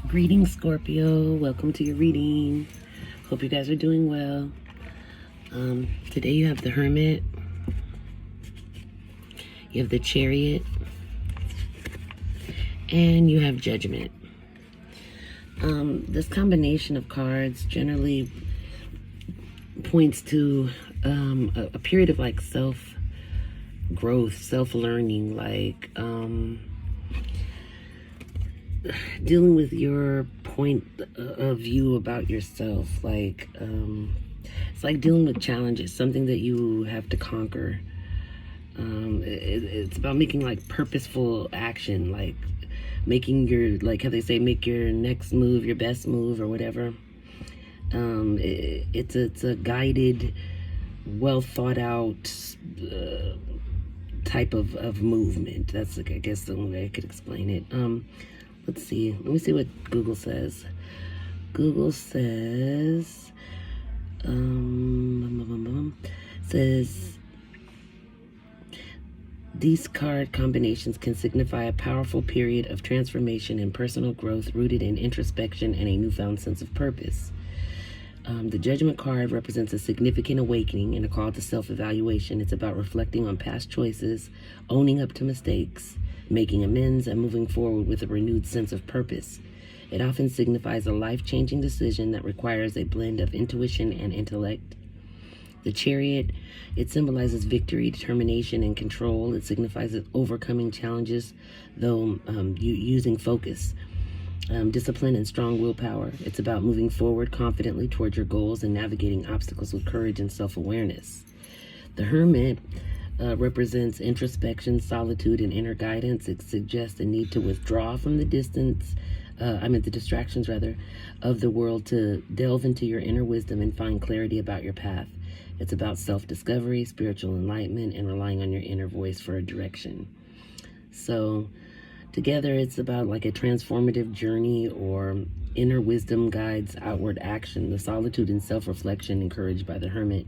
Greetings, Scorpio. Welcome to your reading. Hope you guys are doing well. Today you have the Hermit, you have the Chariot, and you have Judgment. This combination of cards generally points to a period of like self-growth, self-learning, like dealing with your point of view about yourself. Like it's like dealing with challenges, something that you have to conquer. It's about making like purposeful action, like making your, like how they say, make your next move your best move or whatever. It's a guided, well thought out type of movement. That's like, I guess, the only way I could explain it. Let's see. Let me see what Google says. Google says, says these card combinations can signify a powerful period of transformation and personal growth rooted in introspection and a newfound sense of purpose. The Judgment card represents a significant awakening and a call to self-evaluation. It's about reflecting on past choices, owning up to mistakes, making amends, and moving forward with a renewed sense of purpose. It often signifies a life-changing decision that requires a blend of intuition and intellect. The Chariot, it symbolizes victory, determination, and control. It signifies overcoming challenges, though using focus, discipline, and strong willpower. It's about moving forward confidently towards your goals and navigating obstacles with courage and self-awareness. The Hermit represents introspection, solitude, and inner guidance. It suggests a need to withdraw from the distractions of the world, to delve into your inner wisdom and find clarity about your path. It's about self-discovery, spiritual enlightenment, and relying on your inner voice for a direction. So together, it's about like a transformative journey, or inner wisdom guides outward action. The solitude and self-reflection encouraged by the Hermit,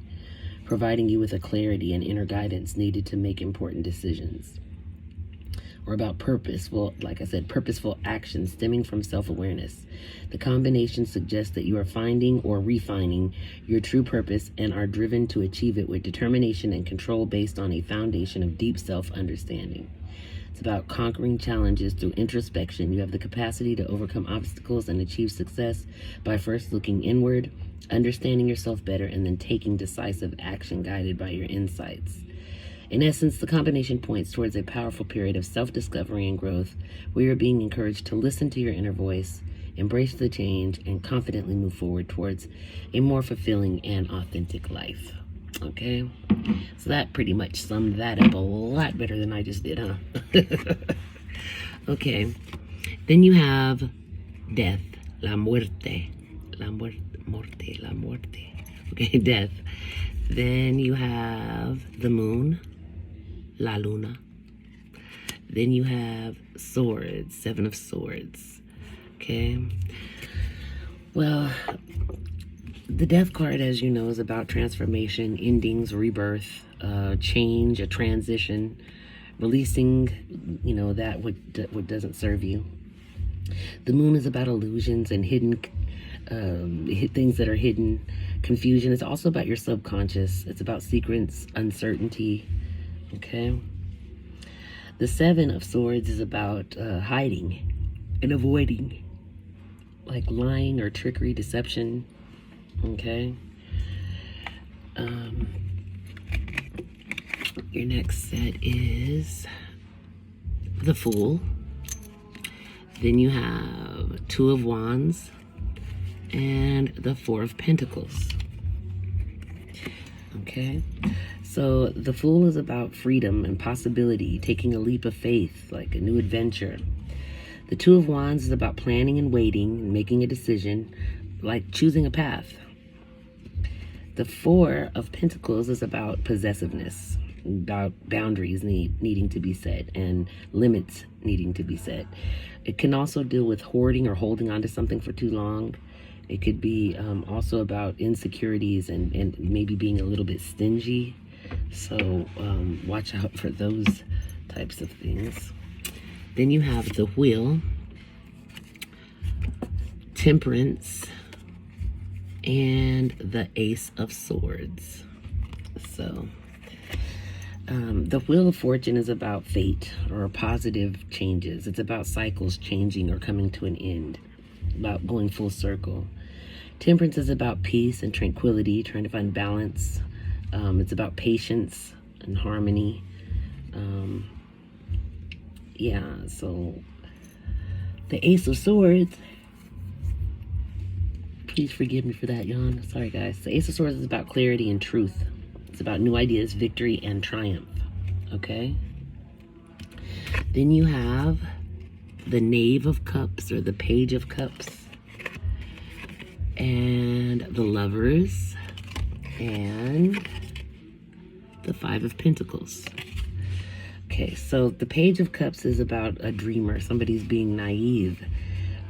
providing you with a clarity and inner guidance needed to make important decisions. Or about purpose, well, like I said, purposeful action stemming from self-awareness. The combination suggests that you are finding or refining your true purpose and are driven to achieve it with determination and control based on a foundation of deep self-understanding. It's about conquering challenges through introspection. You have the capacity to overcome obstacles and achieve success by first looking inward, understanding yourself better, and then taking decisive action guided by your insights. In essence, the combination points towards a powerful period of self-discovery and growth, where you're being encouraged to listen to your inner voice, embrace the change, and confidently move forward towards a more fulfilling and authentic life. Okay? So that pretty much summed that up a lot better than I just did, huh? Okay. Then you have death, la muerte. La muerte, la muerte. Okay, death. Then you have the moon, la luna. Then you have swords, 7 of swords. Okay. Well, the death card, as you know, is about transformation, endings, rebirth, change, a transition, releasing, that what doesn't serve you. The moon is about illusions and hidden things that are hidden, confusion. It's also about your subconscious. It's about secrets, uncertainty. Okay. The 7 of swords is about hiding and avoiding, like lying or trickery, deception. Okay. Your next set is the Fool. Then you have 2 of Wands and the 4 of Pentacles. Okay. So the Fool is about freedom and possibility, taking a leap of faith, like a new adventure. The 2 of Wands is about planning and waiting and making a decision, like choosing a path. The 4 of Pentacles is about possessiveness, about boundaries needing to be set and limits needing to be set. It can also deal with hoarding or holding on to something for too long. It could be also about insecurities and maybe being a little bit stingy. So watch out for those types of things. Then you have the Wheel. Temperance, and the Ace of Swords. So, the Wheel of Fortune is about fate or positive changes. It's about cycles changing or coming to an end, about going full circle. Temperance is about peace and tranquility, trying to find balance. It's about patience and harmony. So the Ace of Swords, please forgive me for that yawn. Sorry, guys. The Ace of Swords is about clarity and truth. It's about new ideas, victory, and triumph. Okay? Then you have the Knave of Cups or the Page of Cups, and the Lovers, and the Five of Pentacles. Okay, so the Page of Cups is about a dreamer. Somebody's being naive,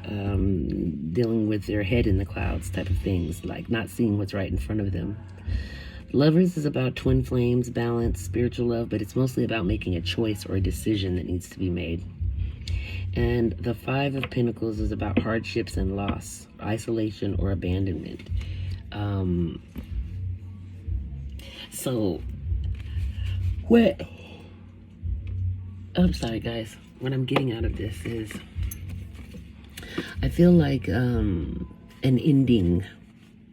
dealing with their head in the clouds type of things, like not seeing what's right in front of them. Lovers is about twin flames, balance, spiritual love, but it's mostly about making a choice or a decision that needs to be made. And the Five of Pentacles is about hardships and loss, isolation or abandonment. I'm sorry, guys. What I'm getting out of this is I feel like an ending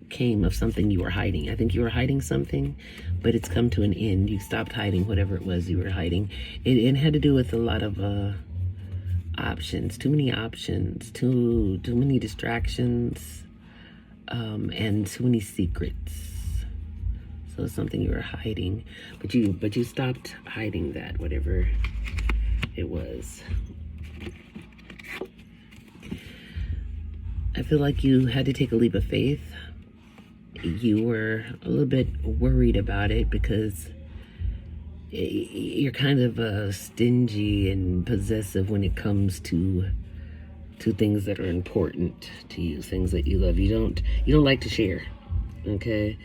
came of something you were hiding. I think you were hiding something, but it's come to an end. You stopped hiding whatever it was you were hiding. It had to do with a lot of options, too many options, too many distractions, and too many secrets. So it's something you were hiding, but you stopped hiding that, whatever it was. I feel like you had to take a leap of faith. You were a little bit worried about it because you're kind of stingy and possessive when it comes to things that are important to you, things that you love. You don't like to share, okay?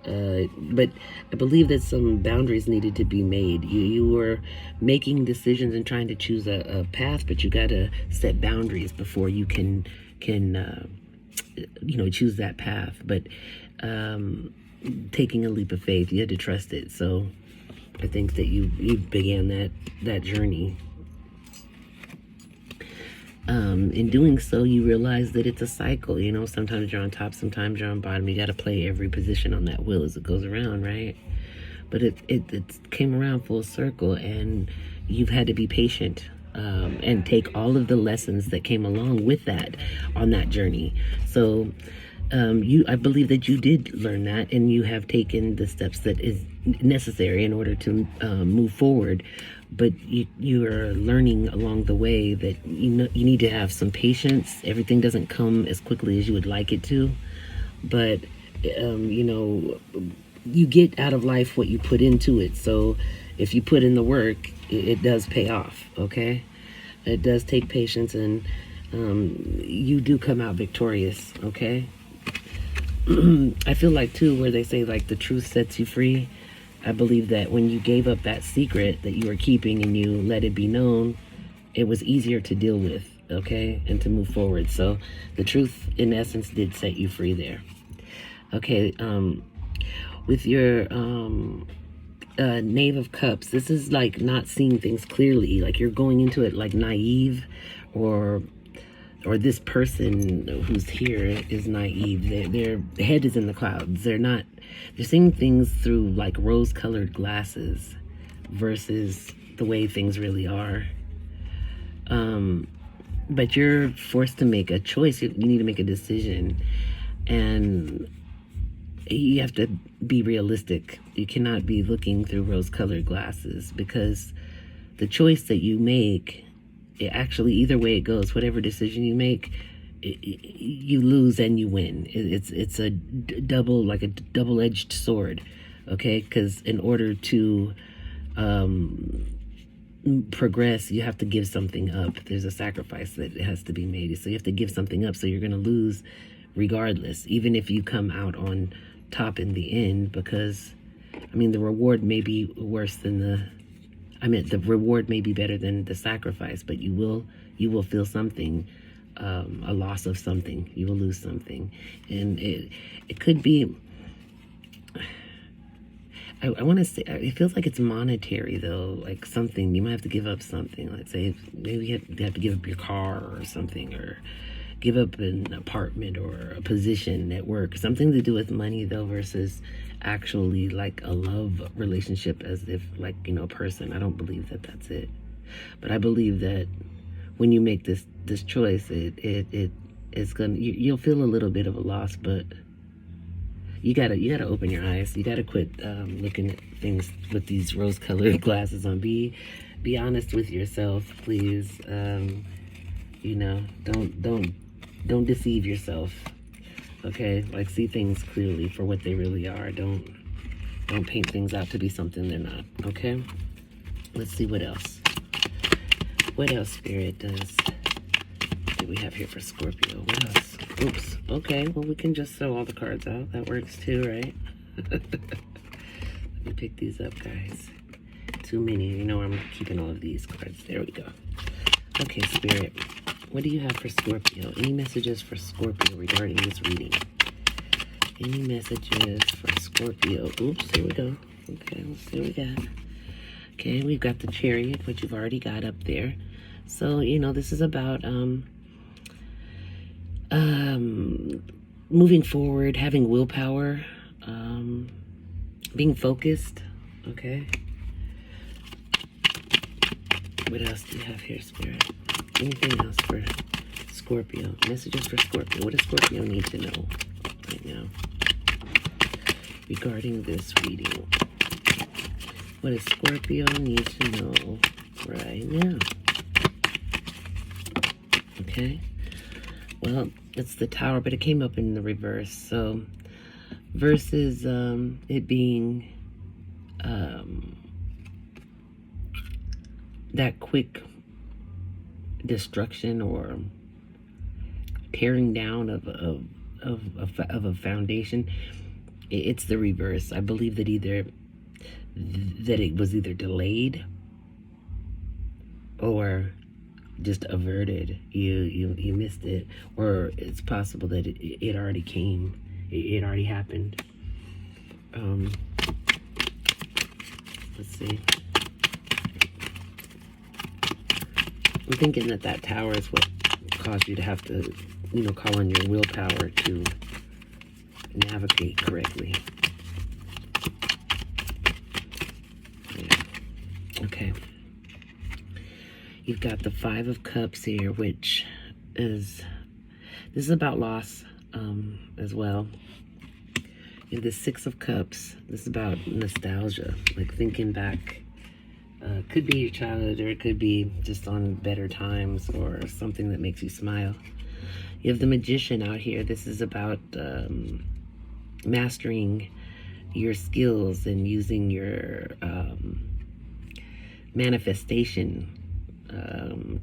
But I believe that some boundaries needed to be made. You were making decisions and trying to choose a path, but you got to set boundaries before you can choose that path. But taking a leap of faith, you had to trust it. So I think that you began that journey. In doing so, you realize that it's a cycle. Sometimes you're on top, sometimes you're on bottom. You got to play every position on that wheel as it goes around, right? But it came around full circle, and you've had to be patient and take all of the lessons that came along with that on that journey. So I believe that you did learn that, and you have taken the steps that is necessary in order to move forward. But you are learning along the way that you need to have some patience. Everything doesn't come as quickly as you would like it to, but you get out of life what you put into it. So if you put in the work, it does pay off. Okay, it does take patience, and you do come out victorious. Okay. I feel like too, where they say like the truth sets you free. I believe that when you gave up that secret that you were keeping and you let it be known, it was easier to deal with, okay, and to move forward. So the truth, in essence, did set you free there. Okay, with your Knave of Cups, this is like not seeing things clearly, like you're going into it like naive, or this person who's here is naive. Their head is in the clouds. They're seeing things through like rose-colored glasses versus the way things really are. But you're forced to make a choice. You need to make a decision, and you have to be realistic. You cannot be looking through rose-colored glasses, because the choice that you make, actually, either way it goes, whatever decision you make, you lose and you win. It's a double-edged sword, okay? Because in order to progress, you have to give something up. There's a sacrifice that has to be made. So you have to give something up. So you're going to lose regardless, even if you come out on top in the end, because, the reward may be worse than the reward may be better than the sacrifice, but you will feel something a loss of something. You will lose something. And it could be, I want to say, it feels like it's monetary though, like something, you might have to give up something. Like say, maybe you have to give up your car or something, or give up an apartment or a position at work. Something to do with money though, versus actually like a love relationship, as if like, you know, a person. I don't believe that that's it. But I believe that when you make this choice, it's gonna, you'll feel a little bit of a loss, but you gotta open your eyes. You gotta quit looking at things with these rose-colored glasses on. Be honest with yourself, please. You know, don't deceive yourself. Okay, like see things clearly for what they really are. Don't paint things out to be something they're not. Okay, let's see what else. What else Spirit does? What do we have here for Scorpio? What else? Oops. Okay, well, we can just throw all the cards out. That works too, right? Let me pick these up, guys. Too many. You know I'm keeping all of these cards. There we go. Okay, Spirit. What do you have for Scorpio? Any messages for Scorpio regarding this reading? Any messages for Scorpio? Oops, here we go. Okay, let's see what we got. Okay, we've got the Chariot, which you've already got up there. So, you know, this is about moving forward, having willpower, being focused. Okay. What else do you have here, Spirit? Anything else for Scorpio? Messages for Scorpio. What does Scorpio need to know right now regarding this reading? What does Scorpio need to know right now? Okay. Well, it's the Tower, but it came up in the reverse. So, versus it being that quick destruction or tearing down of a foundation, it's the reverse. I believe that it was either delayed or just averted. You missed it, or it's possible that it already came. It already happened. Let's see. I'm thinking that Tower is what caused you to have to, you know, call on your willpower to navigate correctly. Yeah. Okay. You've got the Five of Cups here, which this is about loss as well. You have the Six of Cups. This is about nostalgia, like thinking back. Could be your childhood, or it could be just on better times, or something that makes you smile. You have the Magician out here. This is about mastering your skills and using your manifestation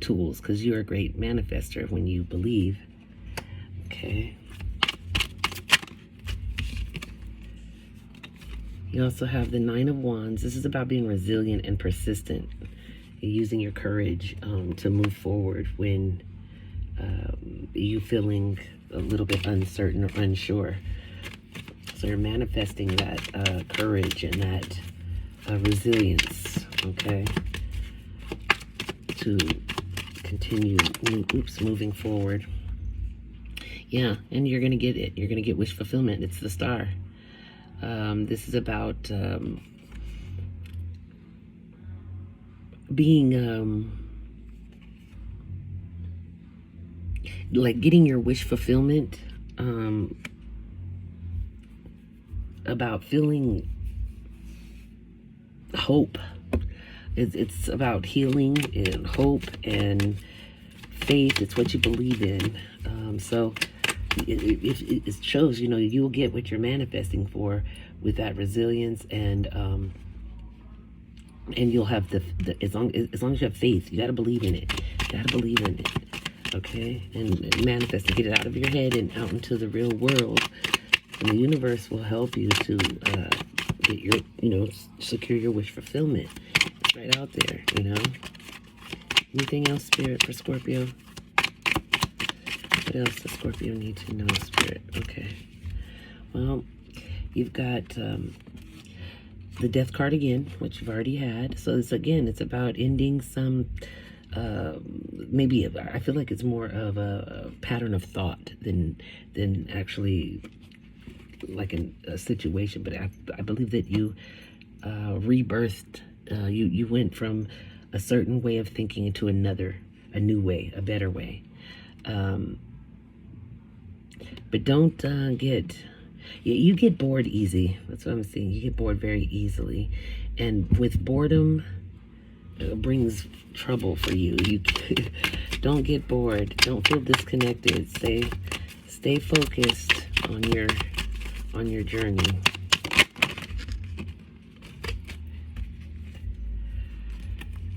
tools, because you're a great manifester when you believe. Okay. You also have the Nine of Wands. This is about being resilient and persistent, and using your courage to move forward when you feeling a little bit uncertain or unsure. So you're manifesting that courage and that resilience, okay, to continue moving forward. Yeah, and you're going to get it. You're going to get wish fulfillment. It's the Star. This is about being like getting your wish fulfillment, about feeling hope. It's about healing and hope and faith. It's what you believe in. So it shows, you know, you'll get what you're manifesting for with that resilience, and you'll have the as long as you have faith, you got to believe in it. You got to believe in it. Okay, and manifest it. Get it out of your head and out into the real world, and the universe will help you to get your, you know, secure your wish fulfillment. It's right out there, you know. Anything else, Spirit, for Scorpio? What else does Scorpio need to know, Spirit? Okay. Well, you've got the Death card again, which you've already had. So it's about ending some, maybe I feel like it's more of a pattern of thought than actually like a situation. But I believe that you rebirthed. You went from a certain way of thinking into a new way, a better way. But don't get, you get bored easy. That's what I'm saying. You get bored very easily. And with boredom brings trouble for you. You don't get bored. Don't feel disconnected. Stay focused on your journey.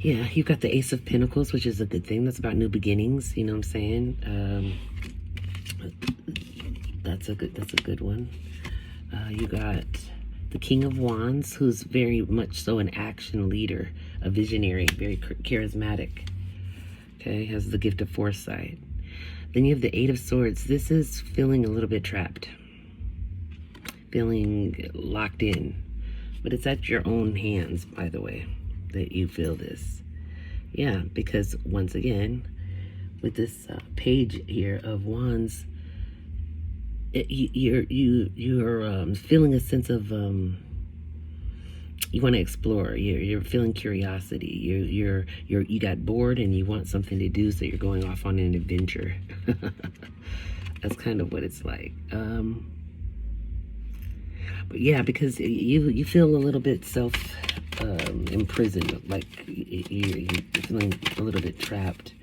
Yeah, you've got the Ace of Pentacles, which is a good thing. That's about new beginnings. You know what I'm saying? That's a good one. You got the King of Wands, who's very much so an action leader, a visionary, very charismatic. Okay, has the gift of foresight. Then you have the Eight of Swords. This is feeling a little bit trapped, feeling locked in, but it's at your own hands, by the way, that you feel this. Yeah, because once again, with this page here of Wands, you're feeling a sense of you want to explore. You're feeling curiosity. You got bored and you want something to do, so you're going off on an adventure. That's kind of what it's like. But yeah, because you feel a little bit imprisoned, like you're feeling a little bit trapped.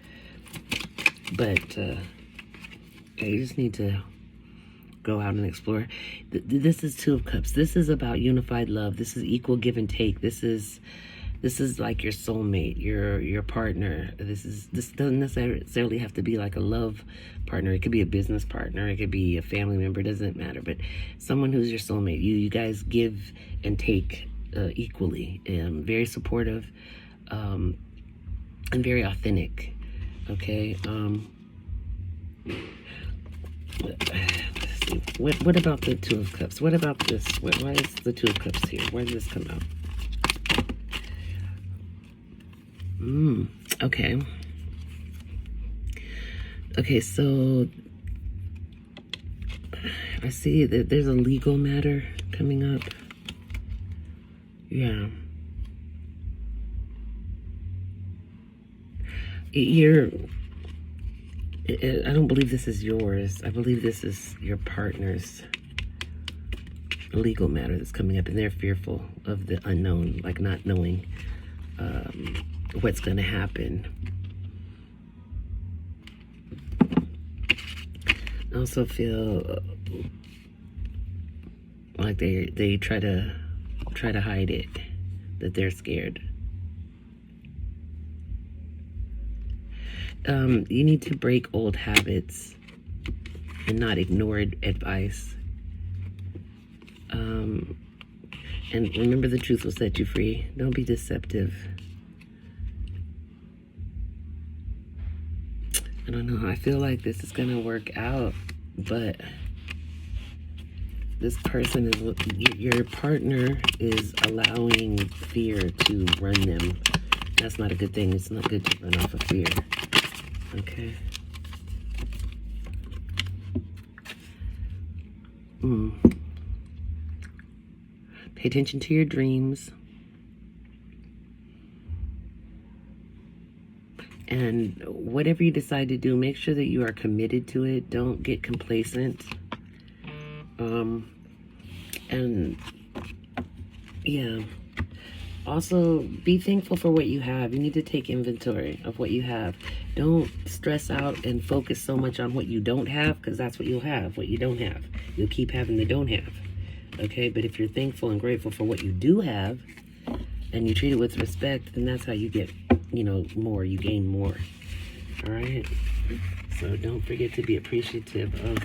But you just need to go out and explore. This is Two of Cups. This is about unified love. This is equal give and take. This is like your soulmate, your partner. This doesn't necessarily have to be like a love partner. It could be a business partner. It could be a family member. It doesn't matter. But someone who's your soulmate. You guys give and take equally. Very supportive, and very authentic. Okay. What about the Two of Cups? What about this? Why is the Two of Cups here? Where did this come out? Okay. Okay, so I see that there's a legal matter coming up. Yeah. I don't believe this is yours. I believe this is your partner's legal matter that's coming up, and they're fearful of the unknown, like not knowing what's going to happen. I also feel like they try to hide it, that they're scared. You need to break old habits and not ignore advice. And remember, the truth will set you free. Don't be deceptive. I don't know. I feel like this is going to work out, but this person your partner is allowing fear to run them. That's not a good thing. It's not good to run off of fear. Okay. Pay attention to your dreams. And whatever you decide to do, make sure that you are committed to it. Don't get complacent. And yeah. Also, be thankful for what you have. You need to take inventory of what you have. Don't stress out and focus so much on what you don't have, because that's what you'll have, what you don't have. You'll keep having the don't have. Okay? But if you're thankful and grateful for what you do have, and you treat it with respect, then that's how you get, more. You gain more. All right? So don't forget to be appreciative of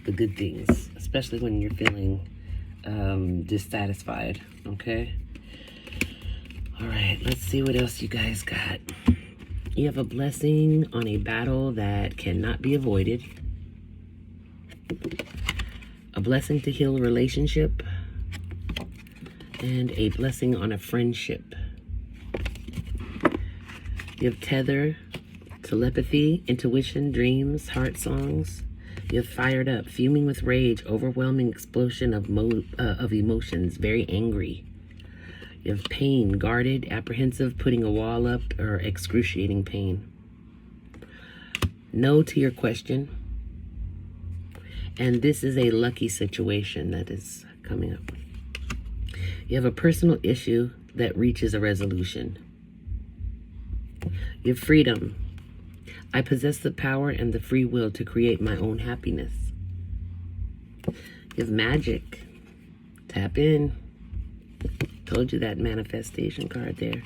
the good things, especially when you're feeling dissatisfied. Okay? All right, let's see what else you guys got. You have a blessing on a battle that cannot be avoided. a blessing to heal a relationship, and a blessing on a friendship. You have tether, telepathy, intuition, dreams, heart songs. You have fired up, fuming with rage, overwhelming explosion of emotions, very angry. You have pain, guarded, apprehensive, putting a wall up, or excruciating pain. No to your question. And this is a lucky situation that is coming up. You have a personal issue that reaches a resolution. You have freedom. I possess the power and the free will to create my own happiness. You have magic. Tap in. Told you that manifestation card there.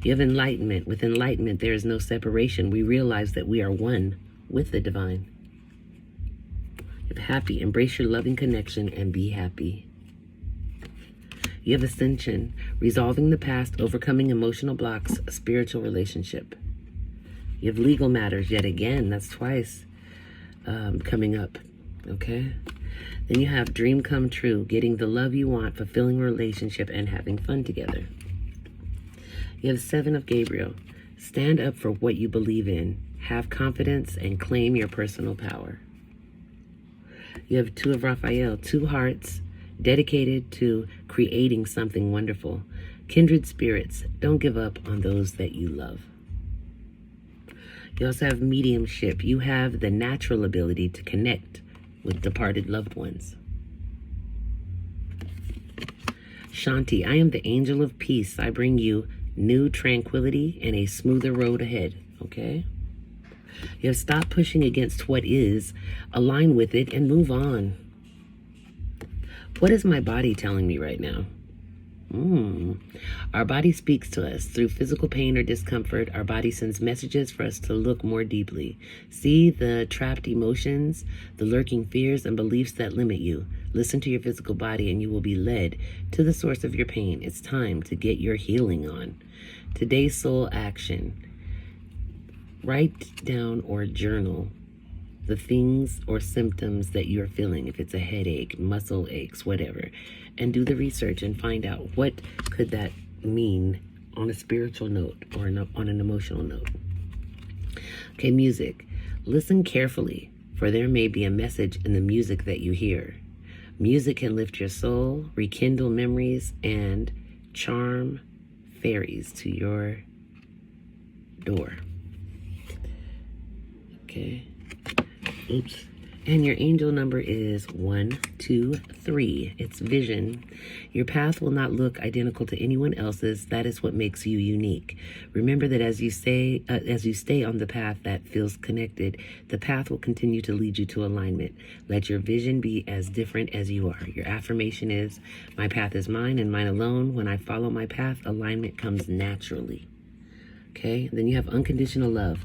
You have enlightenment. With enlightenment, there is no separation. We realize that we are one with the divine. You have happy. Embrace your loving connection and be happy. You have ascension. Resolving the past, overcoming emotional blocks, a spiritual relationship. You have legal matters yet again. That's twice coming up. Okay? Then you have dream come true, getting the love you want, fulfilling a relationship, and having fun together. You have 7 of Gabriel. Stand up for what you believe in. Have confidence and claim your personal power. You have 2 of Raphael, 2 hearts, dedicated to creating something wonderful. Kindred spirits, don't give up on those that you love. You also have mediumship. You have the natural ability to connect with departed loved ones. Shanti, I am the angel of peace. I bring you new tranquility and a smoother road ahead. Okay? You have stopped pushing against what is, align with it, and move on. What is my body telling me right now? Our body speaks to us through physical pain or discomfort. Our body sends messages for us to look more deeply. See the trapped emotions, the lurking fears and beliefs that limit you. Listen to your physical body and you will be led to the source of your pain. It's time to get your healing on. Today's soul action. Write down or journal the things or symptoms that you're feeling, if it's a headache, muscle aches, whatever, and do the research and find out what could that mean on a spiritual note or on an emotional note. Okay, music. Listen carefully, for there may be a message in the music that you hear. Music can lift your soul, rekindle memories, and charm fairies to your door. Okay. Oops. And your angel number is 123. It's vision. Your path will not look identical to anyone else's. That is what makes you unique. Remember that as you stay on the path that feels connected, the path will continue to lead you to alignment. Let your vision be as different as you are. Your affirmation is, my path is mine and mine alone. When I follow my path, alignment comes naturally. Okay, then you have unconditional love.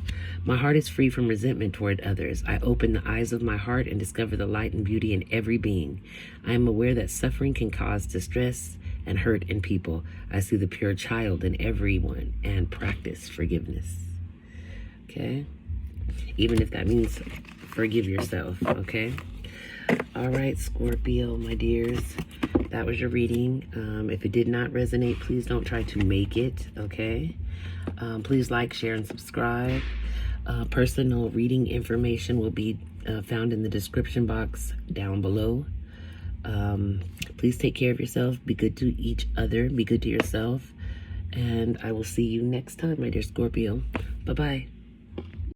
My heart is free from resentment toward others. I open the eyes of my heart and discover the light and beauty in every being. I am aware that suffering can cause distress and hurt in people. I see the pure child in everyone and practice forgiveness. Okay, even if that means forgive yourself. Okay. All right, Scorpio, my dears, that was your reading. If it did not resonate, please don't try to make it, okay? Please like, share, and subscribe. Personal reading information will be found in the description box down below. Please take care of yourself. Be good to each other. Be good to yourself. And I will see you next time, my dear Scorpio. Bye-bye.